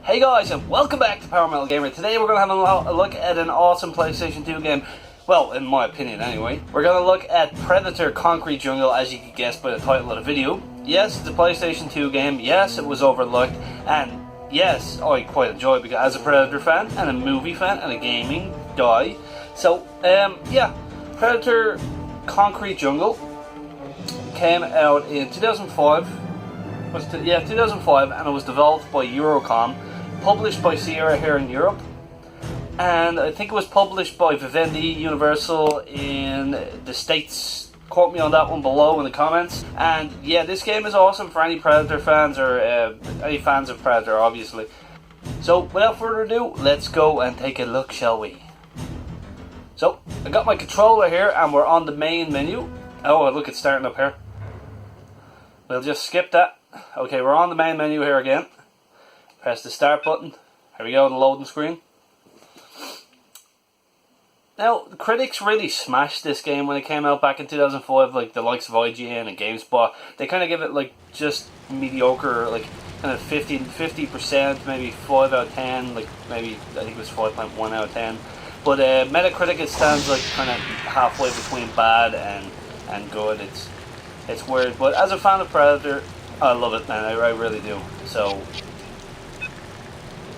Hey guys, and welcome back to Power Metal Gamer. Today we're going to have a look at an awesome PlayStation 2 game. Well, in my opinion anyway. We're going to look at Predator Concrete Jungle, as you can guess by the title of the video. Yes, it's a PlayStation 2 game. Yes, it was overlooked. And yes, I quite enjoy it because as a Predator fan, and a movie fan, and a gaming guy. So, yeah, Predator Concrete Jungle came out in 2005. 2005, and it was developed by Eurocom, published by Sierra here in Europe, and I think it was published by Vivendi Universal in the States. Quote me on that one below in the comments. And yeah, this game is awesome for any Predator fans, or any fans of Predator, obviously. So without further ado, let's go and take a look, shall we? So I got my controller here, and we're on the main menu. Oh, look, it's starting up here. We'll just skip that. Okay, we're on the main menu here again. Press the start button. Here we go on the loading screen. Now, the critics really smashed this game when it came out back in 2005, like the likes of IGN and GameSpot. They kind of give it like just mediocre, like kind of 50%, maybe 5 out of 10, like maybe I think it was 5.1 out of 10. But Metacritic, it stands like kind of halfway between bad and good. It's weird, but as a fan of Predator, I love it, man. I really do. So,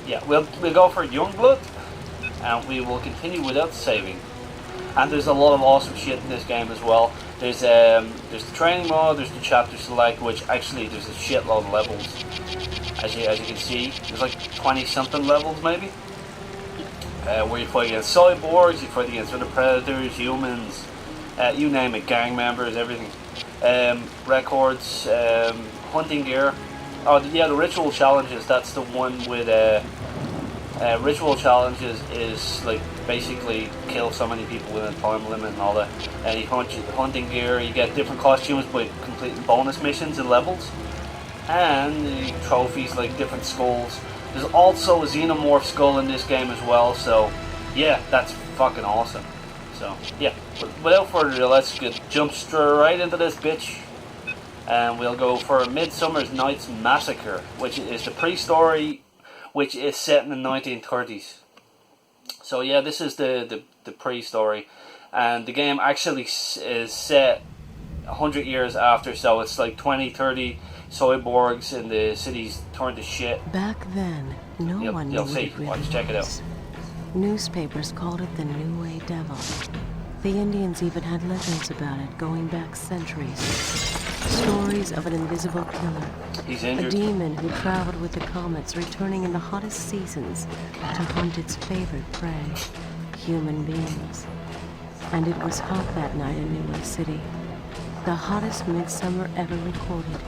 yeah, we'll go for Youngblood, and we will continue without saving. And there's a lot of awesome shit in this game as well. There's the training mode, there's the chapter select, which actually there's a shitload of levels. As you can see, there's like 20 something levels maybe. Where you fight against cyborgs, you fight against other predators, humans, you name it, gang members, everything. Records, hunting gear. Oh yeah, the ritual challenges. That's the one with ritual challenges is like basically kill so many people within a time limit and all that. And you hunt hunting gear. You get different costumes by completing bonus missions and levels, and the trophies like different skulls. There's also a xenomorph skull in this game as well. So yeah, that's fucking awesome. So yeah, without further ado, let's jump straight into this bitch. And we'll go for Midsummer's Night's Massacre, which is the pre-story, which is set in the 1930s. So yeah, this is the pre-story, and the game actually is set 100 years after, so it's like 20-30 cyborgs in the cities turned to shit. Back then, no one knew you'll what see. it really Watch, check it out. was. Newspapers called it the New Way Devil. The Indians even had legends about it going back centuries. Stories of an invisible killer, He's a injured. demon who traveled with the comets, returning in the hottest seasons to hunt its favorite prey, human beings. And it was hot that night in New York City, the hottest midsummer ever recorded,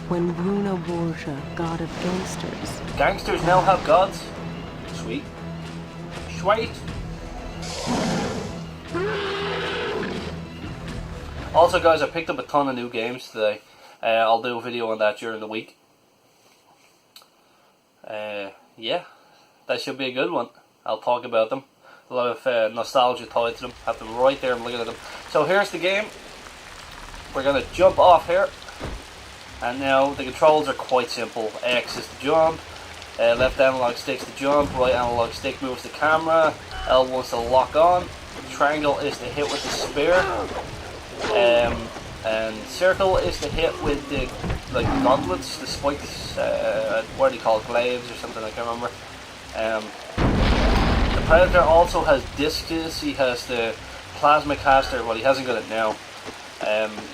when Bruno Borgia, god of gangsters. Gangsters now have gods? Sweet. Sweet. Also guys, I picked up a ton of new games today. I'll do a video on that during the week. Yeah, that should be a good one. I'll talk about them. A lot of nostalgia tied to them. Have them right there and looking at them. So here's the game. We're going to jump off here. And now the controls are quite simple. X is to jump. Left analog stick's to jump. Right analog stick moves the camera. L1's to lock on. Triangle is to hit with the spear. And circle is to hit with the gauntlets, the spikes, what do you call it, glaives or something, I can't remember. The Predator also has discus. He has the plasma caster. Well, he hasn't got it now.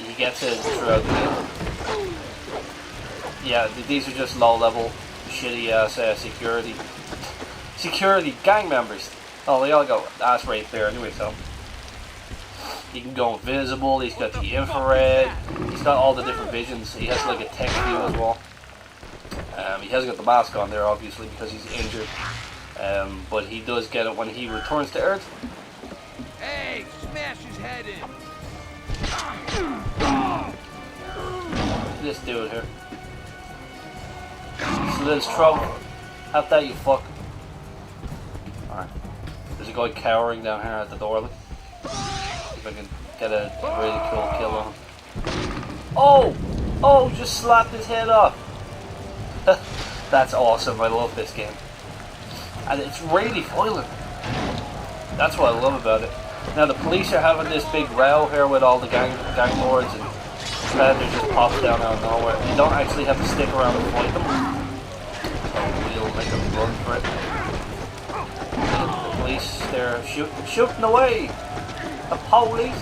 He gets it throughout the game. Yeah, these are just low level shitty ass security gang members. Oh, they all go ass right there anyway, so. He can go invisible, he's got the infrared, he's got all the different visions, he has like a tech view as well. He hasn't got the mask on there obviously because he's injured, but he does get it when he returns to Earth. Hey, smash his head in! This dude here. Slit his throat. Have that, you fuck. Alright. There's a guy cowering down here at the door. Look. If I can get a really cool kill on him. Oh! Oh, just slapped his head off. That's awesome. I love this game. And it's really violent. That's what I love about it. Now the police are having this big row here with all the gang lords, and Predator just pops down out of nowhere. You don't actually have to stick around and fight them. So we'll make them run for it. And the police, they're shooting away. The police.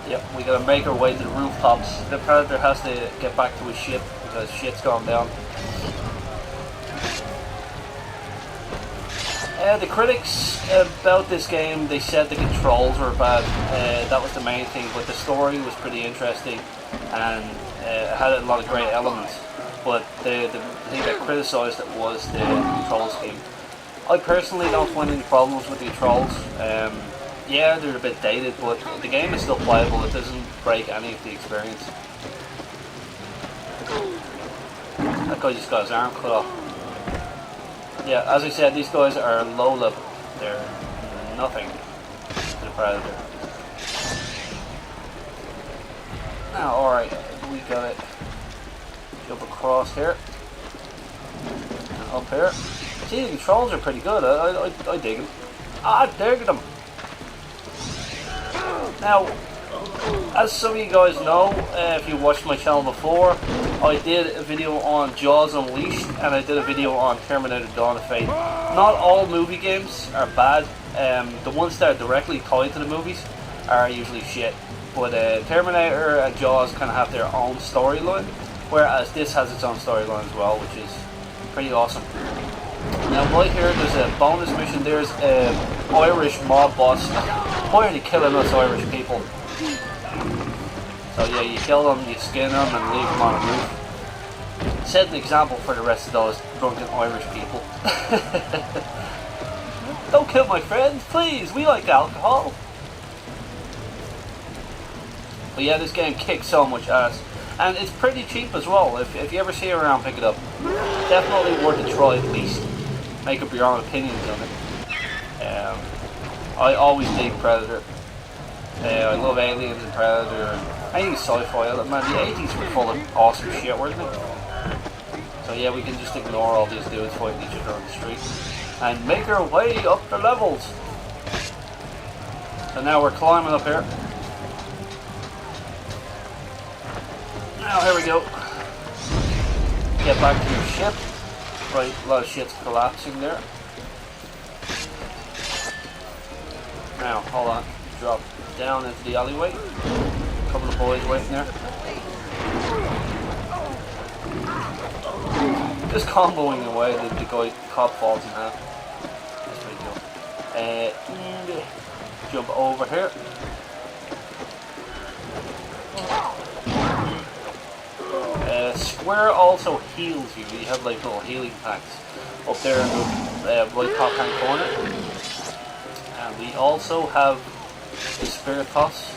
Yep, we gotta make our way to the rooftops. The Predator has to get back to his ship because shit's gone down. The critics about this game, they said the controls were bad. That was the main thing, but the story was pretty interesting and it had a lot of great elements. But the thing that criticised it was the control scheme. I personally don't find any problems with the controls. Yeah, they're a bit dated, but the game is still playable. It doesn't break any of the experience. That guy just got his arm cut off. Yeah, as I said, these guys are low level. They're nothing to the Predator. Now, alright, we got it. Jump across here. And up here. See, the controls are pretty good. I dig them. I dig them. Now, as some of you guys know, if you watched my channel before, I did a video on Jaws Unleashed and I did a video on Terminator Dawn of Fate. Not all movie games are bad. The ones that are directly tied to the movies are usually shit. But Terminator and Jaws kind of have their own storyline, whereas this has its own storyline as well, which is pretty awesome. Now right here there's a bonus mission. There's an Irish mob boss. Why are they killing us Irish people? So yeah, you kill them, you skin them and leave them on a roof. Set an example for the rest of those drunken Irish people. Don't kill my friends, please, we like alcohol. But yeah, this game kicks so much ass. And it's pretty cheap as well. If you ever see it around, pick it up. Definitely worth a try at least. Make up your own opinions on it. I always dig Predator. I love Aliens and Predator and anything sci-fi. Man, the 80s were full of awesome shit, weren't they? So yeah, we can just ignore all these dudes fighting each other on the street and make our way up the levels. So now we're climbing up here. Now here we go. Get back to your ship. Right, a lot of shit's collapsing there. Now, hold on. Drop down into the alleyway. A couple of boys waiting there. Just comboing away, the guy cop falls in half. That's pretty cool. Jump over here. Square also heals you. You have like little healing packs up there in the right top hand corner. And we also have the Spirit Toss.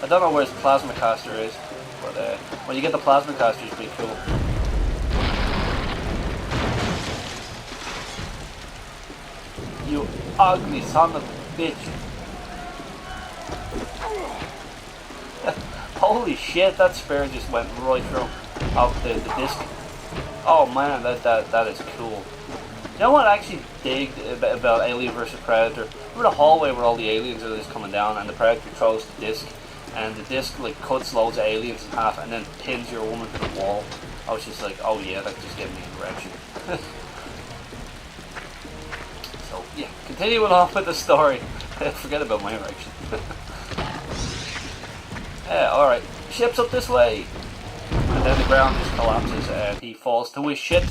I don't know where his Plasma Caster is, but when you get the Plasma Caster, it's pretty cool. You ugly son of a bitch. Holy shit, that spear just went right through the disc. Oh man, that is cool. You know what I actually digged about Alien vs Predator? Remember the hallway where all the aliens are just coming down and the Predator throws the disc and the disc like cuts loads of aliens in half and then pins your woman to the wall. I was just like, oh yeah, that just gave me an erection. So yeah, continuing on with the story. Forget about my erection. Yeah, alright. Ship's up this way. And then the ground just collapses and he falls to his shit.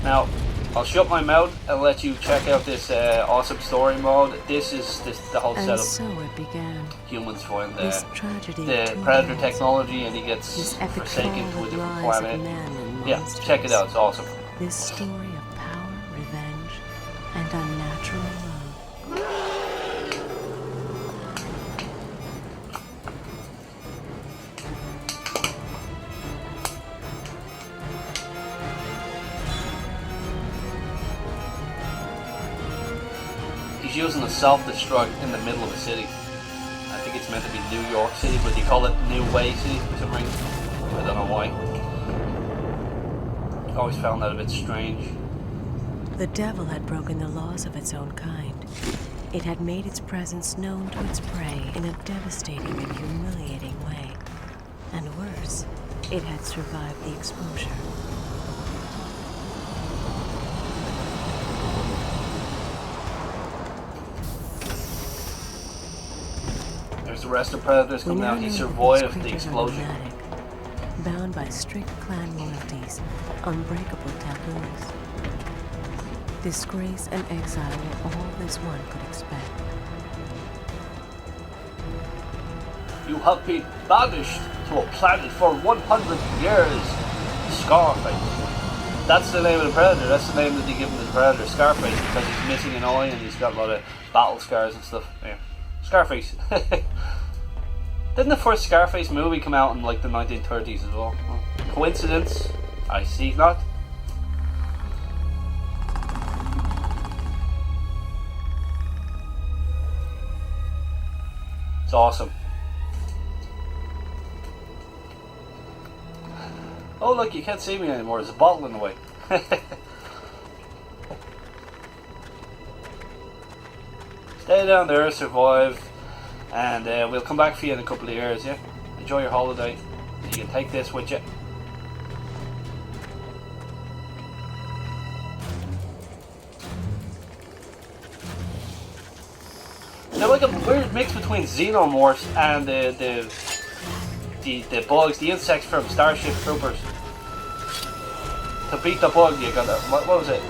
Now, I'll shut my mouth and let you check out this awesome story mode. This is the whole setup. And so it began. Humans find This tragedy the Predator technology and he gets forsaken to a different planet. Yeah, check it out, it's awesome. This story of power, revenge, and unnatural love. He's using a self-destruct in the middle of a city. I think it's it's meant to be New York City, but they call it New Way City for some reason. I don't know why. Always found that a bit strange. The devil had broken the laws of its own kind. It had made its presence known to its prey in a devastating and humiliating way. And worse, it had survived the exposure. There's the rest of Predators coming out. He survived the explosion. Bound by strict clan loyalties, unbreakable taboos. Disgrace and exile were all this one could expect. You have been banished to a planet for 100 years. Scarface. That's the name of the Predator. That's the name that they give him to the Predator, Scarface, because he's missing an eye and he's got a lot of battle scars and stuff. Yeah. Scarface. Didn't the first Scarface movie come out in like the 1930s as well? Coincidence? I see not. It's awesome. Oh look, you can't see me anymore. There's a bottle in the way. Stay down there, survive, and we'll come back for you in a couple of years, yeah? Enjoy your holiday. You can take this with you. They're like a weird mix between xenomorphs and the bugs, the insects from Starship Troopers. To beat the bug, you gotta, what was it?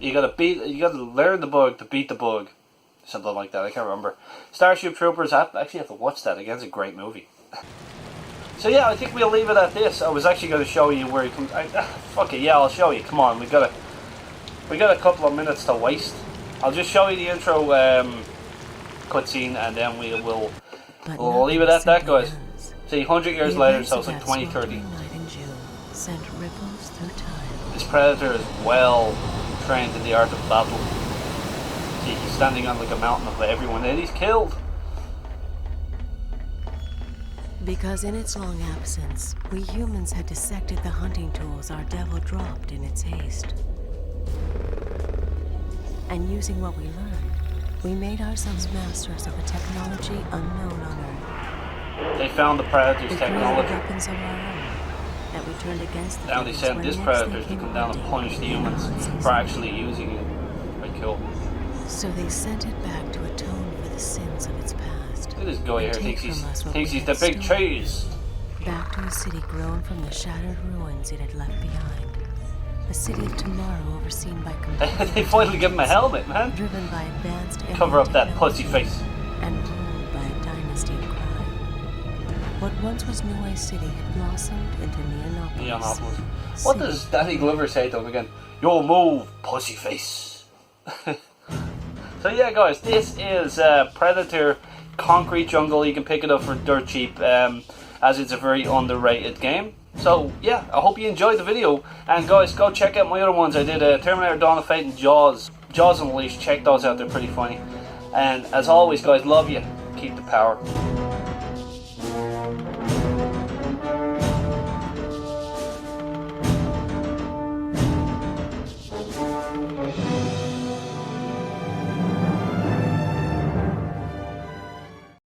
You gotta learn the bug to beat the bug. Something like that, I can't remember. Starship Troopers, I actually have to watch that again, it's a great movie. So yeah, I think we'll leave it at this. I was actually going to show you where you can, fuck it, yeah, I'll show you, come on, we got a couple of minutes to waste. I'll just show you the intro cutscene and then we'll leave it at that, guys. See, 100 years later, so it's like 2030. This Predator is well trained in the art of battle. See, he's standing on like a mountain of everyone and he's killed. Because in its long absence, we humans had dissected the hunting tools our devil dropped in its haste. And using what we learned, we made ourselves masters of a technology unknown on Earth. They found the Predator's technology. Weapons of our own that we turned against the now they sent this Predator to come down and punish the humans for actually using it. Very cool. So they sent it back to atone for the sins of its past. Look at this guy here, thinks he's the big cheese. Back to a city grown from the shattered ruins it had left behind. A city of tomorrow overseen by They finally give him a helmet, man. Driven by advanced cover up that pussy face. And ruled by a dynasty of crime. What once was New Way City had blossomed into Neonopolis. What does Danny Glover say to him again? Yo, move, pussy face. So yeah, guys, this is Predator Concrete Jungle. You can pick it up for dirt cheap, as it's a very underrated game. So yeah, I hope you enjoyed the video, and guys, go check out my other ones. I did Terminator Dawn of Fate and Jaws Unleashed. Check those out, they're pretty funny. And as always, guys, love you. Keep the power.